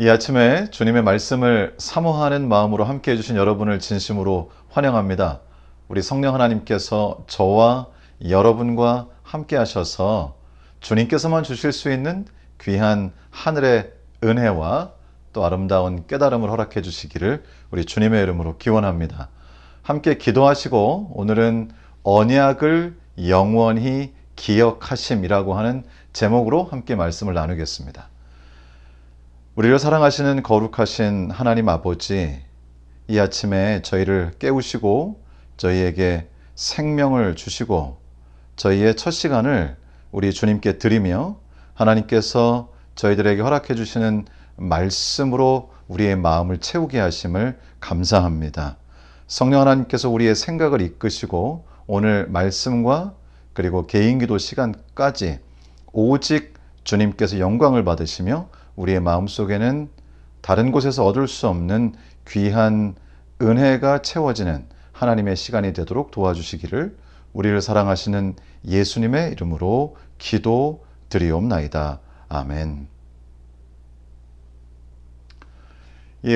이 아침에 주님의 말씀을 사모하는 마음으로 함께 해주신 여러분을 진심으로 환영합니다. 우리 성령 하나님께서 저와 여러분과 함께 하셔서 주님께서만 주실 수 있는 귀한 하늘의 은혜와 또 아름다운 깨달음을 허락해 주시기를 우리 주님의 이름으로 기원합니다. 함께 기도하시고 오늘은 언약을 영원히 기억하심이라고 하는 제목으로 함께 말씀을 나누겠습니다. 우리를 사랑하시는 거룩하신 하나님 아버지, 이 아침에 저희를 깨우시고 저희에게 생명을 주시고 저희의 첫 시간을 우리 주님께 드리며 하나님께서 저희들에게 허락해 주시는 말씀으로 우리의 마음을 채우게 하심을 감사합니다. 성령 하나님께서 우리의 생각을 이끄시고 오늘 말씀과 그리고 개인기도 시간까지 오직 주님께서 영광을 받으시며 우리의 마음속에는 다른 곳에서 얻을 수 없는 귀한 은혜가 채워지는 하나님의 시간이 되도록 도와주시기를 우리를 사랑하시는 예수님의 이름으로 기도드리옵나이다. 아멘.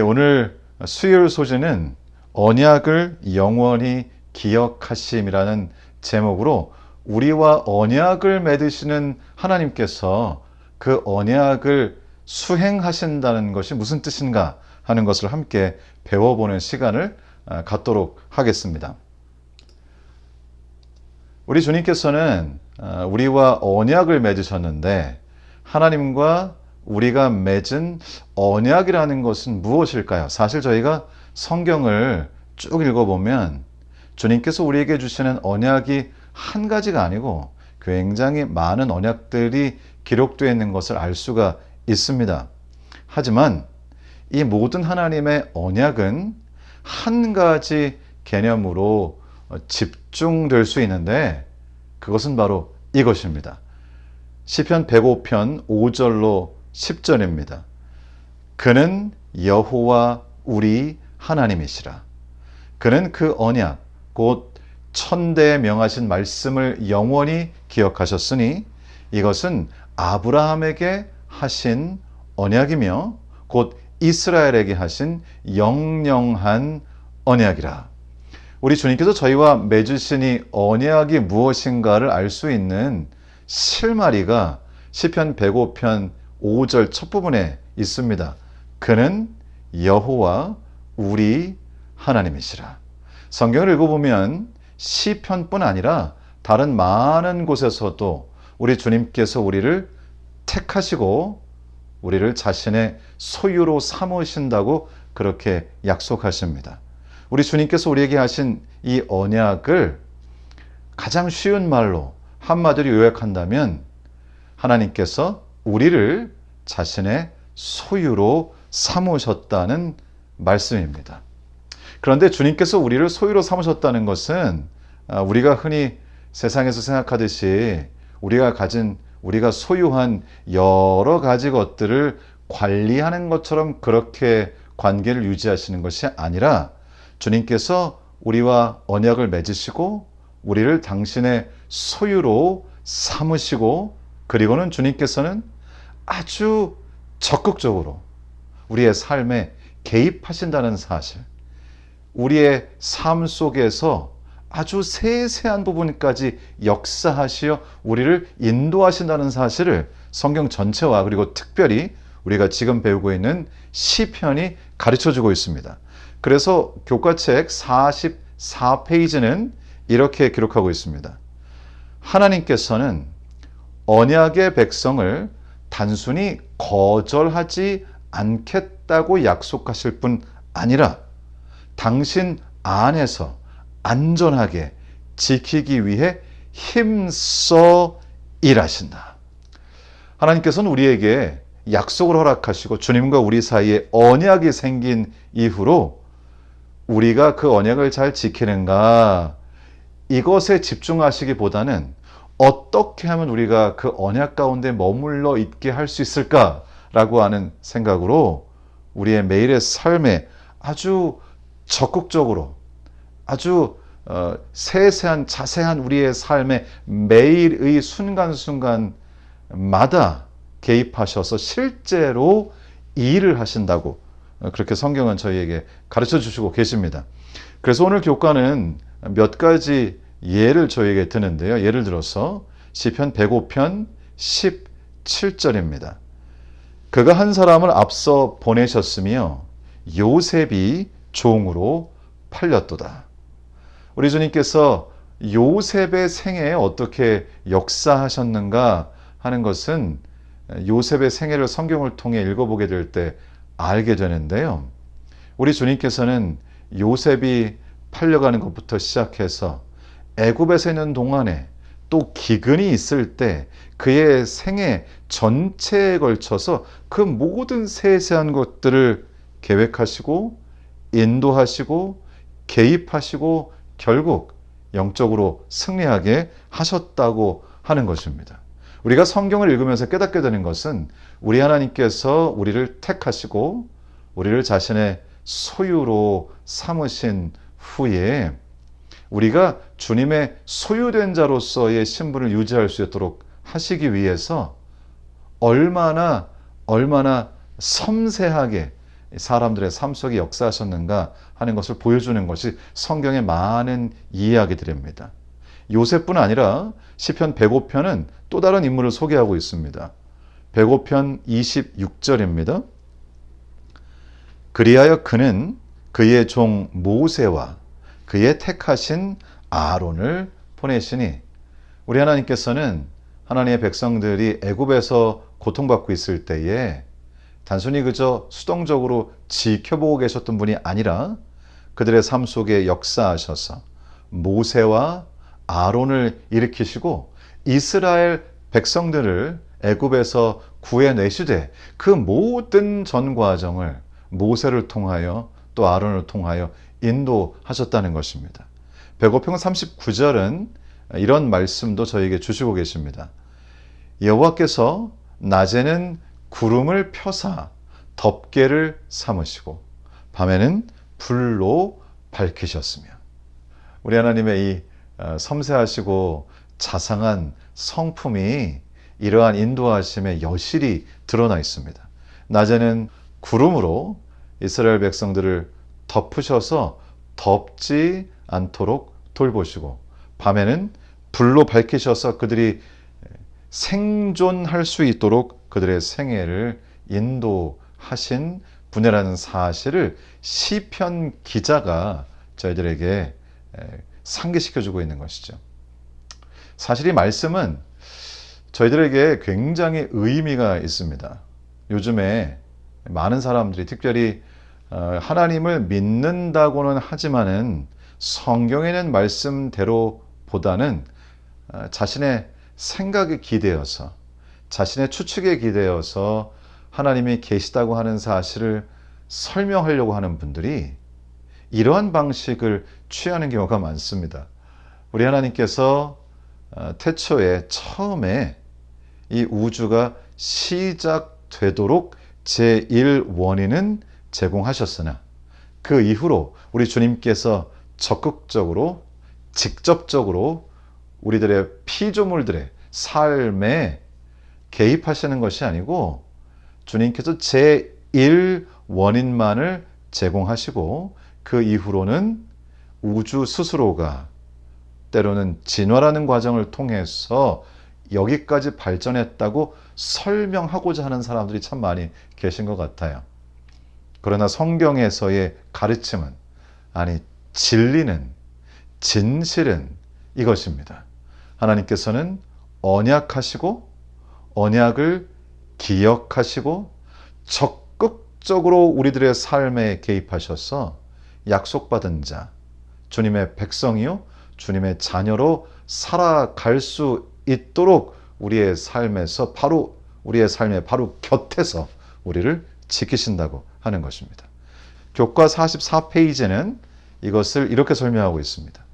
오늘 수요일 소재는 언약을 영원히 기억하심이라는 제목으로 우리와 언약을 맺으시는 하나님께서 그 언약을 수행하신다는 것이 무슨 뜻인가 하는 것을 함께 배워보는 시간을 갖도록 하겠습니다. 우리 주님께서는 우리와 언약을 맺으셨는데 하나님과 우리가 맺은 언약이라는 것은 무엇일까요? 사실 저희가 성경을 쭉 읽어보면 주님께서 우리에게 주시는 언약이 한 가지가 아니고 굉장히 많은 언약들이 기록되어 있는 것을 알 수가 있습니다. 하지만 이 모든 하나님의 언약은 한 가지 개념으로 집중될 수 있는데 그것은 바로 이것입니다. 시편 105편 5절로 10절입니다. 그는 여호와 우리 하나님이시라. 그는 그 언약 곧 천대에 명하신 말씀을 영원히 기억하셨으니 이것은 아브라함에게 하신 언약이며 곧 이스라엘에게 하신 영영한 언약이라. 우리 주님께서 저희와 맺으신 이 언약이 무엇인가를 알 수 있는 실마리가 시편 105편 5절 첫 부분에 있습니다. 그는 여호와 우리 하나님이시라. 성경을 읽어보면 시편뿐 아니라 다른 많은 곳에서도 우리 주님께서 우리를 택하시고 우리를 자신의 소유로 삼으신다고 그렇게 약속하십니다. 우리 주님께서 우리에게 하신 이 언약을 가장 쉬운 말로 한마디로 요약한다면 하나님께서 우리를 자신의 소유로 삼으셨다는 말씀입니다. 그런데 주님께서 우리를 소유로 삼으셨다는 것은 우리가 흔히 세상에서 생각하듯이 우리가 소유한 여러 가지 것들을 관리하는 것처럼 그렇게 관계를 유지하시는 것이 아니라 주님께서 우리와 언약을 맺으시고 우리를 당신의 소유로 삼으시고 그리고는 주님께서는 아주 적극적으로 우리의 삶에 개입하신다는 사실, 우리의 삶 속에서 아주 세세한 부분까지 역사하시어 우리를 인도하신다는 사실을 성경 전체와 그리고 특별히 우리가 지금 배우고 있는 시편이 가르쳐주고 있습니다. 그래서 교과책 44페이지는 이렇게 기록하고 있습니다. 하나님께서는 언약의 백성을 단순히 거절하지 않겠다고 약속하실 뿐 아니라 당신 안에서 안전하게 지키기 위해 힘써 일하신다. 하나님께서는 우리에게 약속을 허락하시고 주님과 우리 사이에 언약이 생긴 이후로 우리가 그 언약을 잘 지키는가 이것에 집중하시기보다는 어떻게 하면 우리가 그 언약 가운데 머물러 있게 할 수 있을까라고 하는 생각으로 우리의 매일의 삶에 아주 적극적으로 아주 세세한 자세한 우리의 삶의 매일의 순간순간마다 개입하셔서 실제로 일을 하신다고 그렇게 성경은 저희에게 가르쳐 주시고 계십니다. 그래서 오늘 교과는 몇 가지 예를 저희에게 드는데요. 예를 들어서 시편 105편 17절입니다. 그가 한 사람을 앞서 보내셨으며 요셉이 종으로 팔렸도다. 우리 주님께서 요셉의 생애에 어떻게 역사하셨는가 하는 것은 요셉의 생애를 성경을 통해 읽어보게 될 때 알게 되는데요. 우리 주님께서는 요셉이 팔려가는 것부터 시작해서 애굽에서 있는 동안에 또 기근이 있을 때 그의 생애 전체에 걸쳐서 그 모든 세세한 것들을 계획하시고 인도하시고 개입하시고 결국 영적으로 승리하게 하셨다고 하는 것입니다. 우리가 성경을 읽으면서 깨닫게 되는 것은 우리 하나님께서 우리를 택하시고 우리를 자신의 소유로 삼으신 후에 우리가 주님의 소유된 자로서의 신분을 유지할 수 있도록 하시기 위해서 얼마나 섬세하게 사람들의 삶 속에 역사하셨는가 하는 것을 보여주는 것이 성경의 많은 이야기들입니다. 요셉뿐 아니라 시편 105편은 또 다른 인물을 소개하고 있습니다. 105편 26절입니다. 그리하여 그는 그의 종 모세와 그의 택하신 아론을 보내시니, 우리 하나님께서는 하나님의 백성들이 애굽에서 고통받고 있을 때에 단순히 그저 수동적으로 지켜보고 계셨던 분이 아니라 그들의 삶 속에 역사하셔서 모세와 아론을 일으키시고 이스라엘 백성들을 애굽에서 구해내시되 그 모든 전 과정을 모세를 통하여 또 아론을 통하여 인도하셨다는 것입니다. 105편 39절은 이런 말씀도 저에게 주시고 계십니다. 여호와께서 낮에는 구름을 펴사 덮개를 삼으시고 밤에는 불로 밝히셨으며, 우리 하나님의 이 섬세하시고 자상한 성품이 이러한 인도하심의 여실히 드러나 있습니다. 낮에는 구름으로 이스라엘 백성들을 덮으셔서 덥지 않도록 돌보시고 밤에는 불로 밝히셔서 그들이 생존할 수 있도록 그들의 생애를 인도하신 분이라는 사실을 시편 기자가 저희들에게 상기시켜주고 있는 것이죠. 사실 이 말씀은 저희들에게 굉장히 의미가 있습니다. 요즘에 많은 사람들이 특별히 하나님을 믿는다고는 하지만은 성경에 있는 말씀대로보다는 자신의 생각에 기대어서 자신의 추측에 기대어서 하나님이 계시다고 하는 사실을 설명하려고 하는 분들이 이러한 방식을 취하는 경우가 많습니다. 우리 하나님께서 태초에 처음에 이 우주가 시작되도록 제1원인은 제공하셨으나 그 이후로 우리 주님께서 적극적으로 직접적으로 우리들의 피조물들의 삶에 개입하시는 것이 아니고 주님께서 제1원인만을 제공하시고 그 이후로는 우주 스스로가 때로는 진화라는 과정을 통해서 여기까지 발전했다고 설명하고자 하는 사람들이 참 많이 계신 것 같아요. 그러나 성경에서의 가르침은, 아니 진리는, 진실은 이것입니다. 하나님께서는 언약하시고 언약을 기억하시고 적극적으로 우리들의 삶에 개입하셔서 약속받은 자, 주님의 백성이요 주님의 자녀로 살아갈 수 있도록 우리의 삶에서 바로 우리의 삶의 바로 곁에서 우리를 지키신다고 하는 것입니다. 교과 44페이지는 이것을 이렇게 설명하고 있습니다.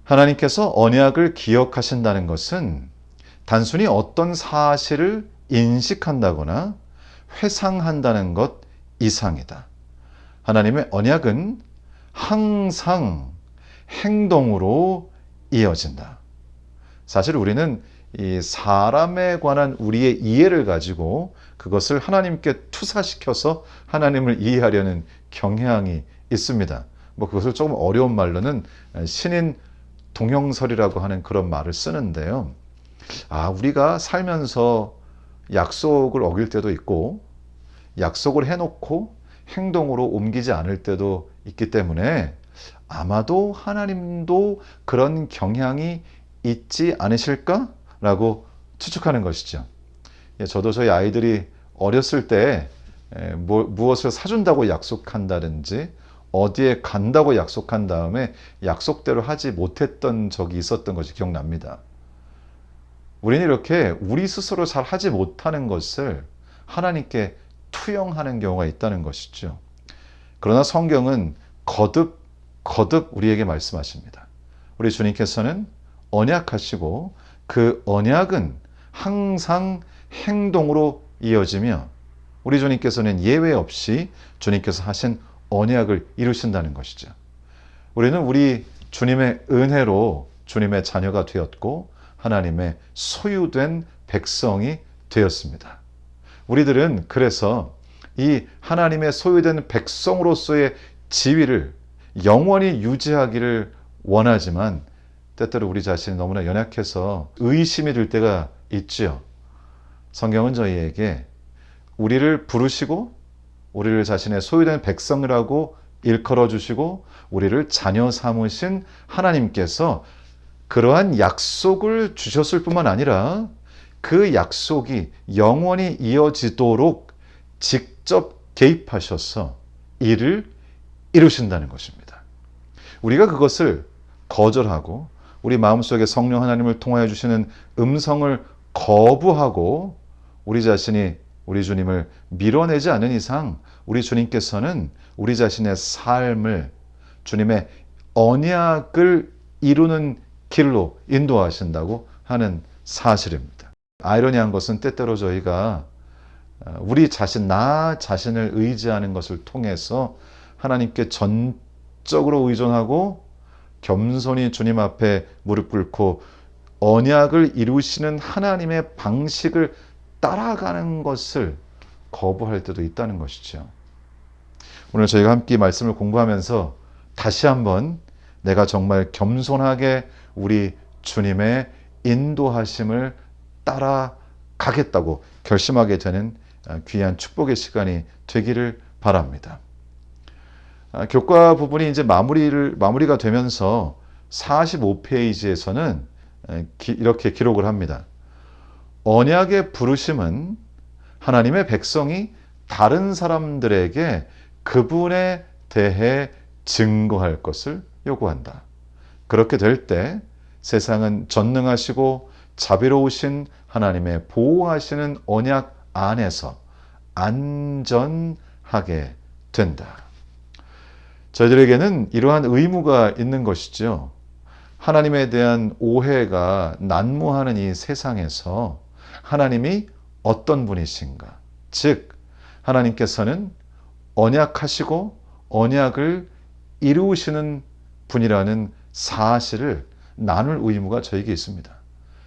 하나님께서 언약을 기억하신다는 것은 단순히 어떤 사실을 인식한다거나 회상한다는 것 이상이다. 하나님의 언약은 항상 행동으로 이어진다. 사실 우리는 이 사람에 관한 우리의 이해를 가지고 그것을 하나님께 투사시켜서 하나님을 이해하려는 경향이 있습니다. 뭐 그것을 조금 어려운 말로는 신인 동형설이라고 하는 그런 말을 쓰는데요. 우리가 살면서 약속을 어길 때도 있고 약속을 해놓고 행동으로 옮기지 않을 때도 있기 때문에 아마도 하나님도 그런 경향이 있지 않으실까라고 추측하는 것이죠. 저도 저희 아이들이 어렸을 때 무엇을 사준다고 약속한다든지 어디에 간다고 약속한 다음에 약속대로 하지 못했던 적이 있었던 것이 기억납니다. 우리는 이렇게 우리 스스로 잘 하지 못하는 것을 하나님께 투영하는 경우가 있다는 것이죠. 그러나 성경은 거듭 우리에게 말씀하십니다. 우리 주님께서는 언약하시고 그 언약은 항상 행동으로 이어지며 우리 주님께서는 예외 없이 주님께서 하신 언약을 이루신다는 것이죠. 우리는 우리 주님의 은혜로 주님의 자녀가 되었고 하나님의 소유된 백성이 되었습니다. 우리들은 그래서 이 하나님의 소유된 백성으로서의 지위를 영원히 유지하기를 원하지만 때때로 우리 자신이 너무나 연약해서 의심이 들 때가 있지요. 성경은 저희에게 우리를 부르시고 우리를 자신의 소유된 백성이라고 일컬어 주시고 우리를 자녀 삼으신 하나님께서 그러한 약속을 주셨을 뿐만 아니라 그 약속이 영원히 이어지도록 직접 개입하셔서 이를 이루신다는 것입니다. 우리가 그것을 거절하고 우리 마음속에 성령 하나님을 통하여 주시는 음성을 거부하고 우리 자신이 우리 주님을 밀어내지 않은 이상 우리 주님께서는 우리 자신의 삶을 주님의 언약을 이루는 길로 인도하신다고 하는 사실입니다. 아이러니한 것은 때때로 저희가 우리 자신, 나 자신을 의지하는 것을 통해서 하나님께 전적으로 의존하고 겸손히 주님 앞에 무릎 꿇고 언약을 이루시는 하나님의 방식을 따라가는 것을 거부할 때도 있다는 것이죠. 오늘 저희가 함께 말씀을 공부하면서 다시 한번 내가 정말 겸손하게 우리 주님의 인도하심을 따라가겠다고 결심하게 되는 귀한 축복의 시간이 되기를 바랍니다. 교과 부분이 이제 마무리가 되면서 45페이지에서는 이렇게 기록을 합니다. 언약의 부르심은 하나님의 백성이 다른 사람들에게 그분에 대해 증거할 것을 요구한다. 그렇게 될 때 세상은 전능하시고 자비로우신 하나님의 보호하시는 언약 안에서 안전하게 된다. 저희들에게는 이러한 의무가 있는 것이죠. 하나님에 대한 오해가 난무하는 이 세상에서 하나님이 어떤 분이신가? 즉, 하나님께서는 언약하시고 언약을 이루시는 분이라는 사실을 나눌 의무가 저에게 있습니다.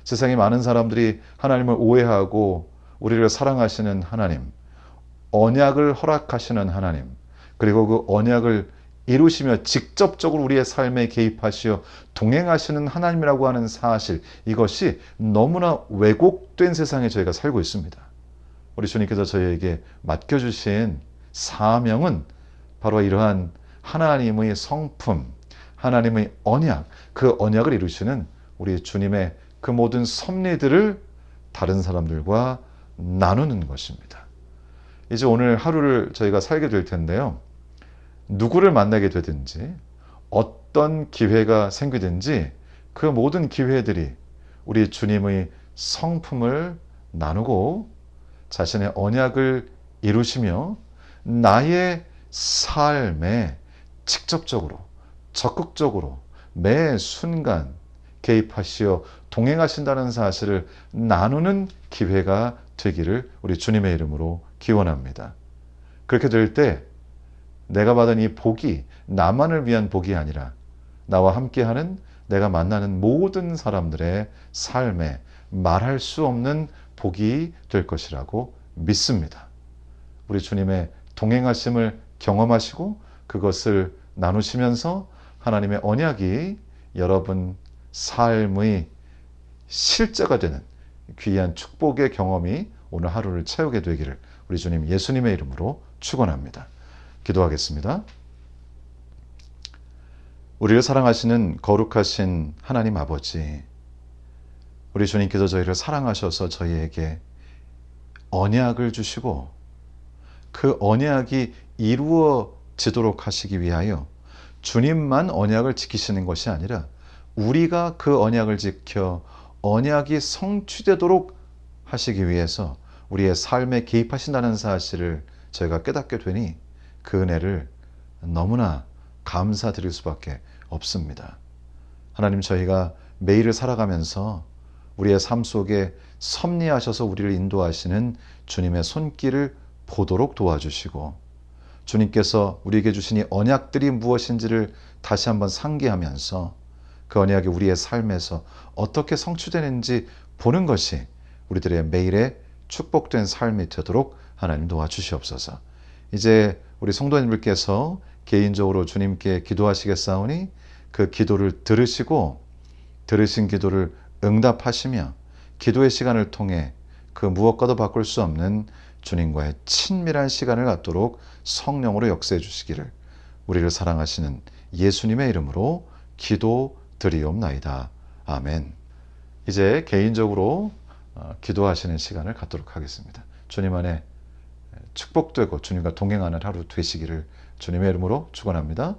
세상에 많은 사람들이 하나님을 오해하고 우리를 사랑하시는 하나님, 언약을 허락하시는 하나님, 그리고 그 언약을 이루시며 직접적으로 우리의 삶에 개입하시어 동행하시는 하나님이라고 하는 사실, 이것이 너무나 왜곡된 세상에 저희가 살고 있습니다. 우리 주님께서 저희에게 맡겨주신 사명은 바로 이러한 하나님의 성품, 하나님의 언약, 그 언약을 이루시는 우리 주님의 그 모든 섭리들을 다른 사람들과 나누는 것입니다. 이제 오늘 하루를 저희가 살게 될 텐데요. 누구를 만나게 되든지 어떤 기회가 생기든지 그 모든 기회들이 우리 주님의 성품을 나누고 자신의 언약을 이루시며 나의 삶에 직접적으로 적극적으로 매 순간 개입하시어 동행하신다는 사실을 나누는 기회가 되기를 우리 주님의 이름으로 기원합니다. 그렇게 될 때 내가 받은 이 복이 나만을 위한 복이 아니라 나와 함께하는 내가 만나는 모든 사람들의 삶에 말할 수 없는 복이 될 것이라고 믿습니다. 우리 주님의 동행하심을 경험하시고 그것을 나누시면서 하나님의 언약이 여러분 삶의 실제가 되는 귀한 축복의 경험이 오늘 하루를 채우게 되기를 우리 주님 예수님의 이름으로 축원합니다. 기도하겠습니다. 우리를 사랑하시는 거룩하신 하나님 아버지, 우리 주님께서 저희를 사랑하셔서 저희에게 언약을 주시고 그 언약이 이루어지도록 하시기 위하여 주님만 언약을 지키시는 것이 아니라 우리가 그 언약을 지켜 언약이 성취되도록 하시기 위해서 우리의 삶에 개입하신다는 사실을 저희가 깨닫게 되니 그 은혜를 너무나 감사드릴 수밖에 없습니다. 하나님, 저희가 매일을 살아가면서 우리의 삶 속에 섭리하셔서 우리를 인도하시는 주님의 손길을 보도록 도와주시고 주님께서 우리에게 주신 이 언약들이 무엇인지를 다시 한번 상기하면서 그 언약이 우리의 삶에서 어떻게 성취되는지 보는 것이 우리들의 매일의 축복된 삶이 되도록 하나님 도와주시옵소서. 이제 우리 성도님들께서 개인적으로 주님께 기도하시겠사오니 그 기도를 들으시고 들으신 기도를 응답하시며 기도의 시간을 통해 그 무엇과도 바꿀 수 없는 주님과의 친밀한 시간을 갖도록 성령으로 역사해 주시기를 우리를 사랑하시는 예수님의 이름으로 기도드리옵나이다. 아멘. 이제 개인적으로 기도하시는 시간을 갖도록 하겠습니다. 주님 안에 축복되고 주님과 동행하는 하루 되시기를 주님의 이름으로 축원합니다.